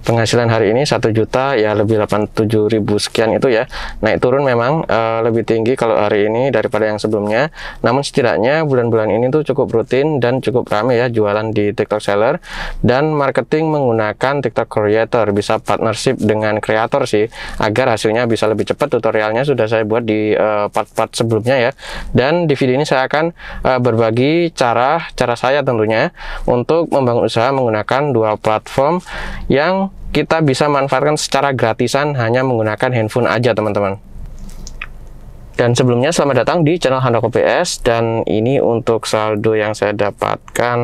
penghasilan hari ini 1 juta ya lebih 87.000 sekian itu ya, naik turun memang lebih tinggi kalau hari ini daripada yang sebelumnya. Namun setidaknya bulan-bulan ini tuh cukup rutin dan cukup rame ya jualan di TikTok Seller dan marketing menggunakan TikTok Creator, bisa partnership dengan kreator sih agar hasilnya bisa lebih cepat. Tutorialnya sudah saya buat di part-part sebelumnya ya, dan di video ini saya akan berbagi cara saya tentunya untuk membangun usaha menggunakan dua platform yang kita bisa manfaatkan secara gratisan hanya menggunakan handphone aja teman-teman. Dan sebelumnya selamat datang di channel Handoko PS, dan ini untuk saldo yang saya dapatkan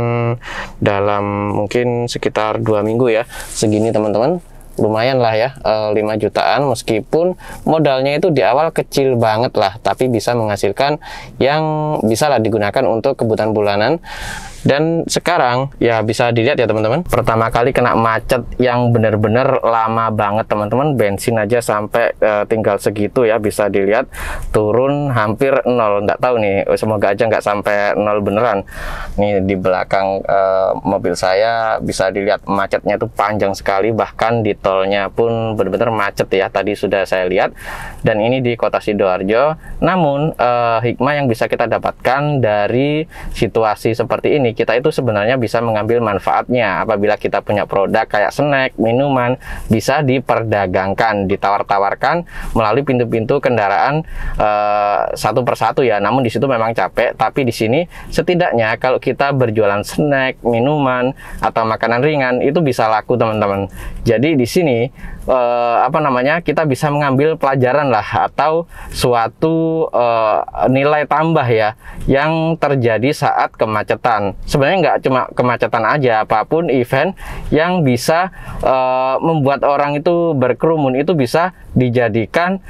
dalam mungkin sekitar 2 minggu ya, segini teman-teman. Lumayan lah ya, 5 jutaan, meskipun modalnya itu di awal kecil banget lah, tapi bisa menghasilkan yang bisa lah digunakan untuk kebutuhan bulanan. Dan sekarang ya bisa dilihat ya teman-teman, pertama kali kena macet yang bener-bener lama banget teman-teman, bensin aja sampai tinggal segitu ya, bisa dilihat turun hampir 0, nggak tahu nih, semoga aja nggak sampai 0 beneran. Nih di belakang mobil saya bisa dilihat macetnya tuh panjang sekali, bahkan di tolnya pun bener-bener macet ya, tadi sudah saya lihat. Dan ini di Kota Sidoarjo. Namun hikmah yang bisa kita dapatkan dari situasi seperti ini, kita itu sebenarnya bisa mengambil manfaatnya. Apabila kita punya produk kayak snack, minuman, bisa diperdagangkan, ditawar-tawarkan melalui pintu-pintu kendaraan satu persatu ya. Namun di situ memang capek, tapi di sini setidaknya kalau kita berjualan snack, minuman atau makanan ringan itu bisa laku teman-teman. Jadi di sini kita bisa mengambil pelajaran lah, atau suatu nilai tambah ya yang terjadi saat kemacetan. Sebenarnya nggak cuma kemacetan aja, apapun event yang bisa membuat orang itu berkerumun itu bisa dijadikan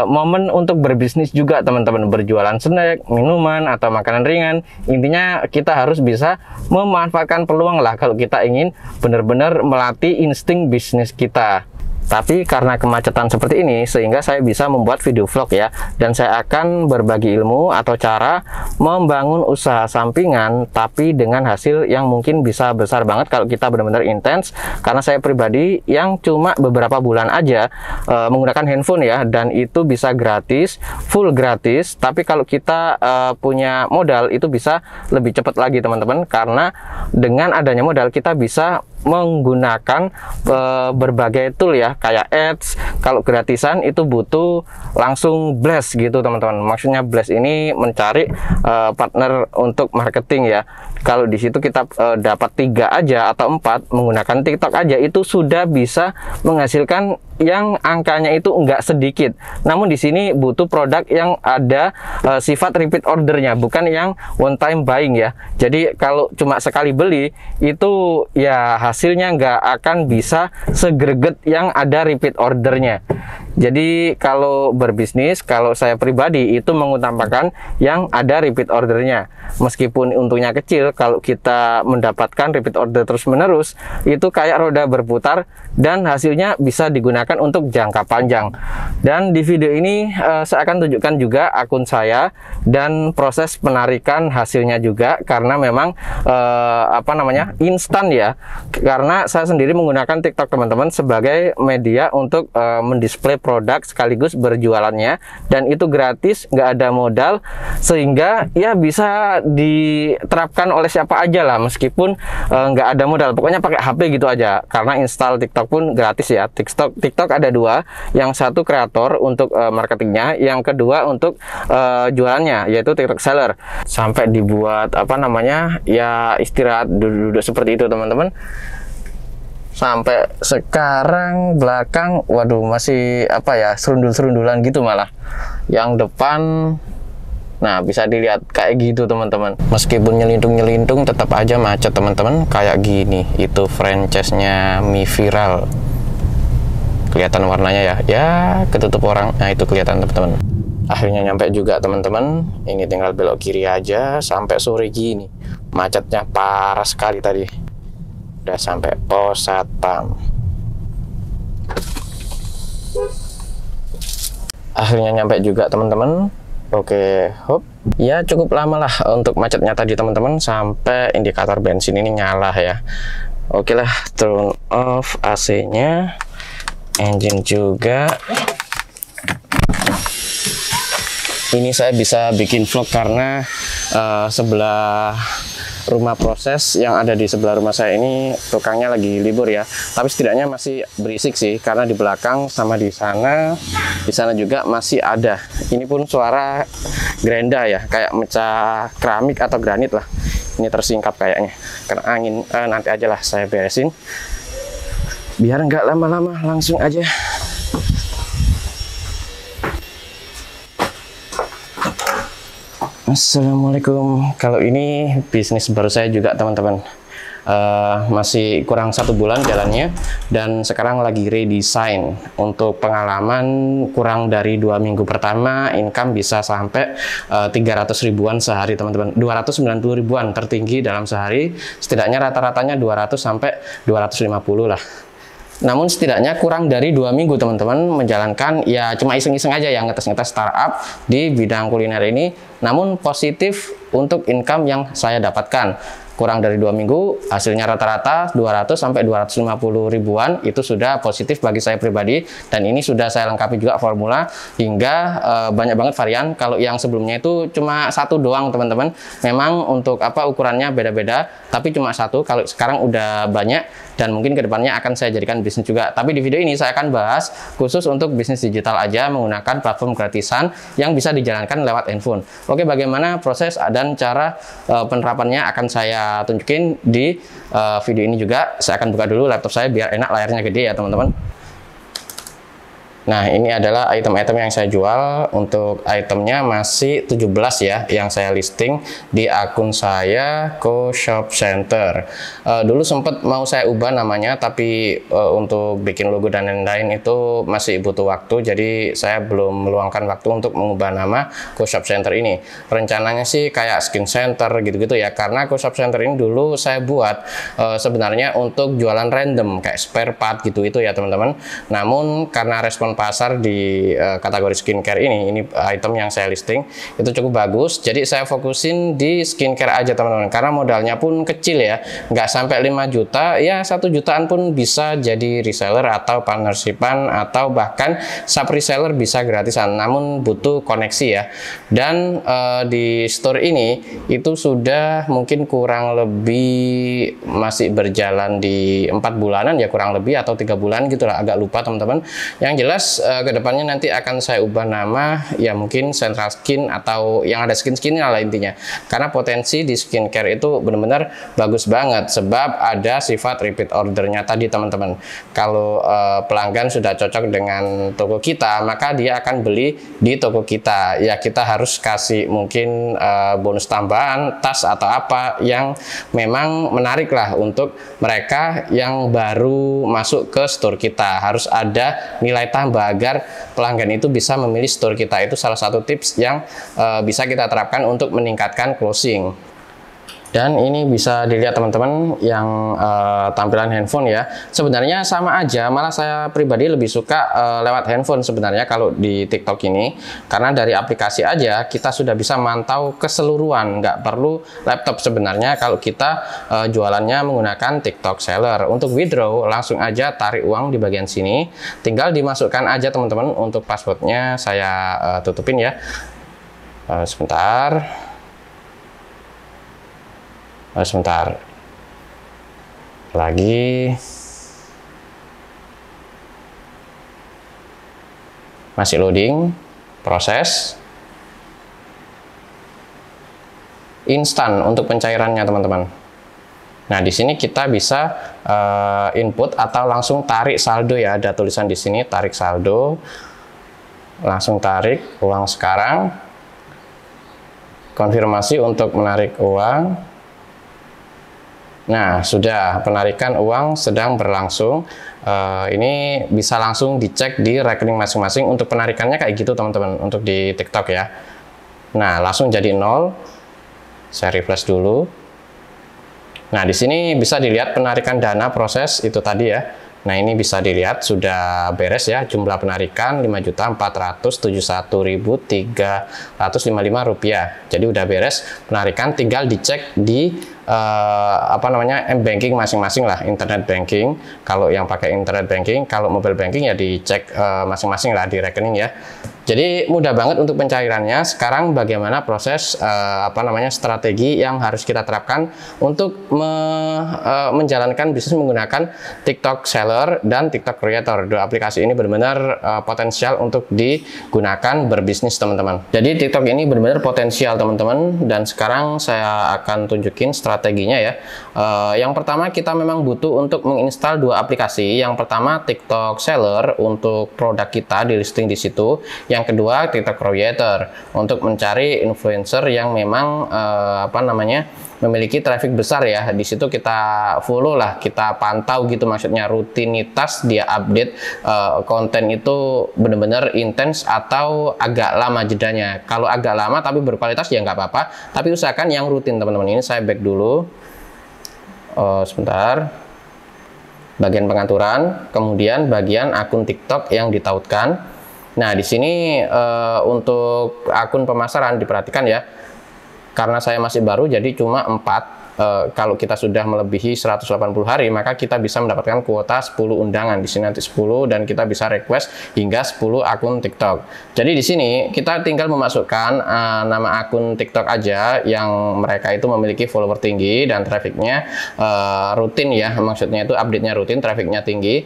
momen untuk berbisnis juga teman-teman. Berjualan snack, minuman atau makanan ringan, intinya kita harus bisa memanfaatkan peluang lah kalau kita ingin benar-benar melatih insting bisnis kita. Tapi karena kemacetan seperti ini, sehingga saya bisa membuat video vlog ya, dan saya akan berbagi ilmu atau cara membangun usaha sampingan, tapi dengan hasil yang mungkin bisa besar banget kalau kita benar-benar intens. Karena saya pribadi yang cuma beberapa bulan aja menggunakan handphone ya, dan itu bisa gratis, full gratis. Tapi kalau kita punya modal itu bisa lebih cepat lagi teman-teman, karena dengan adanya modal kita bisa menggunakan berbagai tool ya, kayak ads. Kalau gratisan itu butuh langsung blast gitu teman-teman. Maksudnya blast ini mencari partner untuk marketing ya. Kalau di situ kita dapat 3 aja atau 4 menggunakan TikTok aja, itu sudah bisa menghasilkan yang angkanya itu enggak sedikit. Namun di sini butuh produk yang ada sifat repeat ordernya, bukan yang one time buying ya. Jadi kalau cuma sekali beli itu ya hasilnya nggak akan bisa segreget yang ada repeat ordernya. Jadi kalau berbisnis, kalau saya pribadi itu mengutamakan yang ada repeat ordernya. Meskipun untungnya kecil, kalau kita mendapatkan repeat order terus-menerus, itu kayak roda berputar dan hasilnya bisa digunakan untuk jangka panjang. Dan di video ini saya akan tunjukkan juga akun saya dan proses penarikan hasilnya juga, karena memang instan ya. Karena saya sendiri menggunakan TikTok teman-teman sebagai media untuk mendisplay produk sekaligus berjualannya, dan itu gratis, nggak ada modal, sehingga ya bisa diterapkan oleh siapa aja lah, meskipun nggak ada modal. Pokoknya pakai HP gitu aja, karena install TikTok pun gratis ya. TikTok ada 2, yang satu kreator untuk marketingnya, yang kedua untuk jualannya, yaitu TikTok Seller. Sampai dibuat ya istirahat duduk seperti itu teman-teman. Sampai sekarang belakang, waduh masih serundul-serundulan gitu malah. Yang depan, nah bisa dilihat kayak gitu teman-teman. Meskipun nyelintung-nyelintung tetap aja macet teman-teman, kayak gini. Itu franchise-nya Mi Viral. Kelihatan warnanya ya ketutup orang. Nah itu kelihatan teman-teman. Akhirnya nyampe juga teman-teman. Ini tinggal belok kiri aja sampai sore gini. Macetnya parah sekali tadi. Udah sampai pos satpam. Akhirnya nyampe juga teman-teman. Oke, hop. Ya cukup lama lah untuk macetnya tadi teman-teman, sampai indikator bensin ini nyala ya. Oke lah, turn off AC-nya, engine juga. Ini saya bisa bikin vlog karena sebelah rumah proses yang ada di sebelah rumah saya ini tukangnya lagi libur ya. Tapi setidaknya masih berisik sih, karena di belakang sama di sana juga masih ada. Ini pun suara gerenda ya, kayak mecah keramik atau granit lah. Ini tersingkap kayaknya karena angin. Nanti aja lah saya beresin, biar nggak lama-lama, langsung aja. Assalamualaikum. Kalau ini bisnis baru saya juga teman-teman, masih kurang 1 bulan jalannya, dan sekarang lagi redesign. Untuk pengalaman kurang dari 2 minggu pertama, income bisa sampai 300 ribuan sehari teman-teman, 290 ribuan tertinggi dalam sehari. Setidaknya rata-ratanya 200 sampai 250 lah. Namun setidaknya kurang dari 2 minggu teman-teman menjalankan, ya cuma iseng-iseng aja ya, ngetes-ngetes startup di bidang kuliner ini. Namun positif untuk income yang saya dapatkan. Kurang dari 2 minggu, hasilnya rata-rata 200 sampai 250 ribuan, itu sudah positif bagi saya pribadi. Dan ini sudah saya lengkapi juga formula, hingga banyak banget varian. Kalau yang sebelumnya itu cuma 1 doang teman-teman. Memang untuk ukurannya beda-beda, tapi cuma 1. Kalau sekarang udah banyak, dan mungkin kedepannya akan saya jadikan bisnis juga. Tapi di video ini saya akan bahas khusus untuk bisnis digital aja, menggunakan platform gratisan yang bisa dijalankan lewat handphone. Oke, bagaimana proses dan cara penerapannya akan saya tunjukin di video ini juga. Saya akan buka dulu laptop saya biar enak, layarnya gede ya teman-teman. Nah, ini adalah item-item yang saya jual. Untuk itemnya masih 17 ya, yang saya listing di akun saya, Co-Shop Center. Dulu sempat mau saya ubah namanya, tapi untuk bikin logo dan lain-lain itu masih butuh waktu. Jadi saya belum meluangkan waktu untuk mengubah nama Co-Shop Center ini. Rencananya sih kayak Skin Center gitu-gitu ya, karena Co-Shop Center ini dulu saya buat sebenarnya untuk jualan random kayak spare part gitu itu ya teman-teman. Namun karena respon pasar di kategori skincare ini item yang saya listing itu cukup bagus, jadi saya fokusin di skincare aja teman-teman, karena modalnya pun kecil ya, nggak sampai 5 juta ya, 1 jutaan pun bisa jadi reseller atau partnershipan, atau bahkan sub reseller bisa gratisan, namun butuh koneksi ya. Dan di store ini itu sudah mungkin kurang lebih masih berjalan di 4 bulanan ya, kurang lebih, atau 3 bulan gitulah, agak lupa teman-teman. Yang jelas kedepannya nanti akan saya ubah nama ya, mungkin Central Skin atau yang ada skin-skinnya lah intinya, karena potensi di skincare itu benar-benar bagus banget, sebab ada sifat repeat ordernya tadi teman-teman. Kalau pelanggan sudah cocok dengan toko kita, maka dia akan beli di toko kita ya. Kita harus kasih mungkin bonus tambahan, tas atau apa yang memang menarik lah untuk mereka yang baru masuk ke store kita. Harus ada nilai tambah agar pelanggan itu bisa memilih store kita. Itu salah satu tips yang bisa kita terapkan untuk meningkatkan closing. Dan ini bisa dilihat teman-teman yang tampilan handphone ya. Sebenarnya sama aja, malah saya pribadi lebih suka lewat handphone sebenarnya kalau di TikTok ini, karena dari aplikasi aja kita sudah bisa mantau keseluruhan, nggak perlu laptop sebenarnya kalau kita jualannya menggunakan TikTok Seller. Untuk withdraw langsung aja tarik uang di bagian sini, tinggal dimasukkan aja teman-teman. Untuk passwordnya saya tutupin ya, sebentar lagi, masih loading proses. Instan untuk pencairannya teman-teman. Nah, di sini kita bisa input atau langsung tarik saldo ya, ada tulisan di sini tarik saldo, langsung tarik uang sekarang, konfirmasi untuk menarik uang. Nah, sudah, penarikan uang sedang berlangsung. Ini bisa langsung dicek di rekening masing-masing. Untuk penarikannya kayak gitu teman-teman, untuk di TikTok ya. Nah, langsung jadi 0. Saya refresh dulu. Nah, di sini bisa dilihat penarikan dana proses itu tadi ya. Nah, ini bisa dilihat sudah beres ya, jumlah penarikan Rp5.471.355. Jadi udah beres penarikan, tinggal dicek di apa namanya, m-banking masing-masing lah, internet banking. Kalau yang pakai internet banking, kalau mobile banking ya dicek masing-masing lah di rekening ya. Jadi mudah banget untuk pencairannya. Sekarang bagaimana proses apa namanya, strategi yang harus kita terapkan untuk menjalankan bisnis menggunakan TikTok Seller dan TikTok Creator. Dua aplikasi ini benar-benar potensial untuk digunakan berbisnis teman-teman. Jadi TikTok ini benar-benar potensial teman-teman, dan sekarang saya akan tunjukin strateginya ya. Yang pertama, kita memang butuh untuk menginstal dua aplikasi. Yang pertama TikTok Seller untuk produk kita di listing di situ. Yang kedua TikTok Creator untuk mencari influencer yang memang apa namanya, memiliki traffic besar ya. Di situ kita follow lah, kita pantau gitu, maksudnya rutinitas dia update konten itu benar-benar intens atau agak lama jedanya. Kalau agak lama tapi berkualitas ya nggak apa-apa, tapi usahakan yang rutin teman-teman. Ini saya back dulu sebentar, bagian pengaturan, kemudian bagian akun TikTok yang ditautkan. Nah, di sini untuk akun pemasaran diperhatikan ya, karena saya masih baru jadi cuma 4. Kalau kita sudah melebihi 180 hari, maka kita bisa mendapatkan kuota 10 undangan. Di sini nanti 10, dan kita bisa request hingga 10 akun TikTok. Jadi di sini kita tinggal memasukkan nama akun TikTok aja yang mereka itu memiliki follower tinggi dan trafficnya rutin ya, maksudnya itu update-nya rutin, trafficnya tinggi.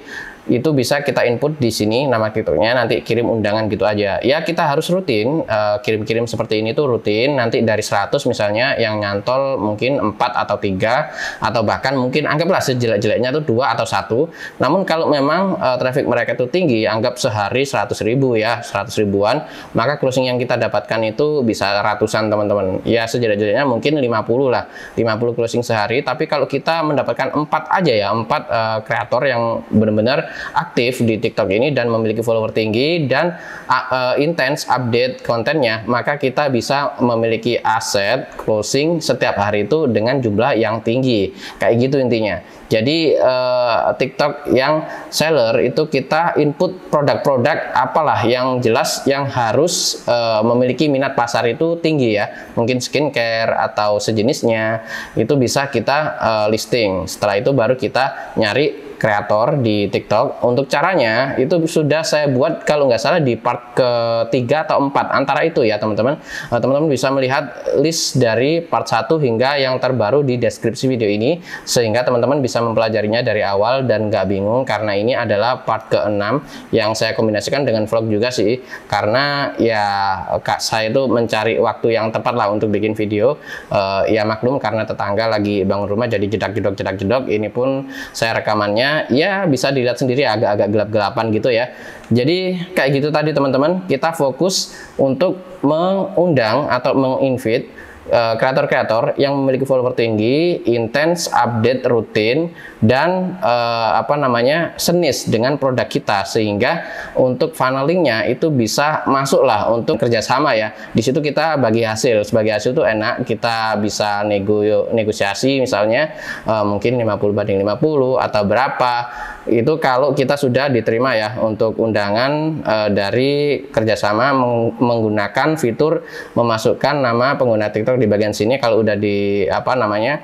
Itu bisa kita input di sini nama TikToknya, nanti kirim undangan gitu aja. Ya kita harus rutin kirim-kirim seperti ini tuh rutin. Nanti dari 100 misalnya yang nyantol mungkin 4 atau 3, atau bahkan mungkin anggaplah sejelek-jeleknya tuh 2 atau 1. Namun kalau memang traffic mereka itu tinggi, anggap sehari 100.000 ya, 100 ribuan, maka closing yang kita dapatkan itu bisa ratusan teman-teman. Ya sejelek-jeleknya mungkin 50 lah, 50 closing sehari. Tapi kalau kita mendapatkan 4 aja ya, 4 kreator yang benar-benar aktif di TikTok ini dan memiliki follower tinggi dan intens update kontennya, maka kita bisa memiliki aset closing setiap hari itu dengan jumlah yang tinggi. Kayak gitu intinya. Jadi TikTok yang seller itu kita input produk-produk apalah yang jelas yang harus memiliki minat pasar itu tinggi ya. Mungkin skincare atau sejenisnya itu bisa kita listing. Setelah itu baru kita nyari kreator di TikTok. Untuk caranya itu sudah saya buat kalau nggak salah di part ke-3 atau 4 antara itu ya teman-teman. Teman-teman bisa melihat list dari part 1 hingga yang terbaru di deskripsi video ini, sehingga teman-teman bisa mempelajarinya dari awal dan nggak bingung, karena ini adalah part ke-6 yang saya kombinasikan dengan vlog juga sih, karena ya saya itu mencari waktu yang tepat lah untuk bikin video. Ya maklum karena tetangga lagi bangun rumah jadi jedak-jedok. Ini pun saya rekamannya ya bisa dilihat sendiri agak-agak gelap-gelapan gitu ya. Jadi kayak gitu tadi teman-teman, kita fokus untuk mengundang atau menginvite kreator-kreator yang memiliki follower tinggi, intens, update rutin, dan apa namanya, senis dengan produk kita, sehingga untuk funnelingnya itu bisa masuk lah untuk kerjasama ya. Di situ kita bagi hasil, sebagai hasil itu enak, kita bisa negosiasi misalnya mungkin 50/50 atau berapa. Itu kalau kita sudah diterima ya untuk undangan dari kerjasama menggunakan fitur memasukkan nama pengguna TikTok di bagian sini. Kalau udah di apa namanya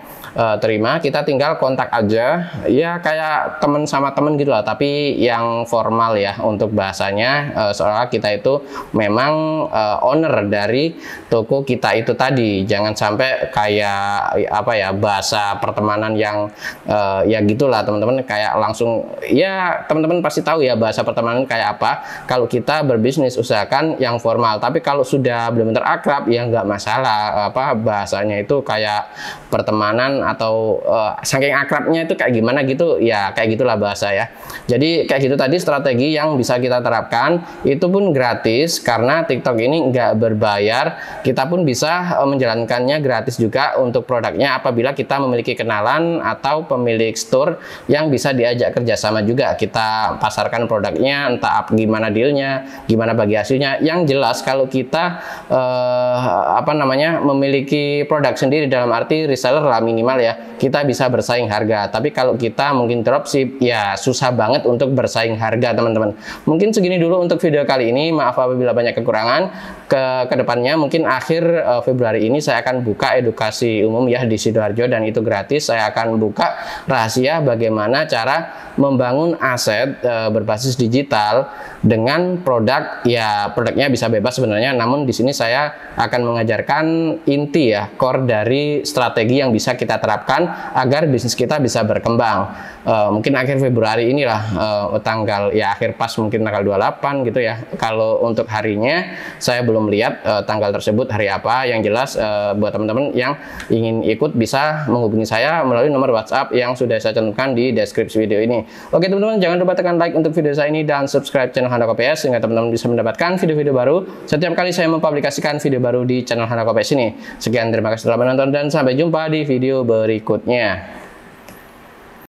terima, kita tinggal kontak aja ya, kayak temen sama temen gitu lah, tapi yang formal ya untuk bahasanya, soalnya kita itu memang owner dari toko kita itu tadi. Jangan sampai kayak apa ya, bahasa pertemanan yang ya gitulah teman-teman, kayak langsung ya teman-teman pasti tahu ya bahasa pertemanan kayak apa. Kalau kita berbisnis usahakan yang formal, tapi kalau sudah benar-benar akrab ya nggak masalah apa bahasanya itu kayak pertemanan atau saking akrabnya itu kayak gimana gitu ya, kayak gitulah bahasa ya. Jadi kayak gitu tadi strategi yang bisa kita terapkan, itu pun gratis karena TikTok ini nggak berbayar. Kita pun bisa menjalankannya gratis juga untuk produknya apabila kita memiliki kenalan atau pemilik store yang bisa diajak kerjasama sama juga kita pasarkan produknya, entah gimana dealnya, gimana bagi hasilnya. Yang jelas kalau kita memiliki produk sendiri, dalam arti reseller lah minimal ya, kita bisa bersaing harga. Tapi kalau kita mungkin dropship ya susah banget untuk bersaing harga teman-teman. Mungkin segini dulu untuk video kali ini, maaf apabila banyak kekurangan. Kedepannya mungkin akhir Februari ini saya akan buka edukasi umum ya di Sidoarjo, dan itu gratis. Saya akan buka rahasia bagaimana cara membangun aset berbasis digital dengan produk, ya produknya bisa bebas sebenarnya, namun di sini saya akan mengajarkan inti ya, core dari strategi yang bisa kita terapkan agar bisnis kita bisa berkembang. Mungkin akhir Februari inilah, tanggal ya akhir pas mungkin tanggal 28 gitu ya. Kalau untuk harinya saya belum lihat tanggal tersebut hari apa. Yang jelas buat teman-teman yang ingin ikut bisa menghubungi saya melalui nomor WhatsApp yang sudah saya cantumkan di deskripsi video ini. Oke teman-teman, jangan lupa tekan like untuk video saya ini dan subscribe channel Handako PS sehingga teman-teman bisa mendapatkan video-video baru setiap kali saya mempublikasikan video baru di channel Handako PS ini. Sekian, terima kasih telah menonton dan sampai jumpa di video berikutnya.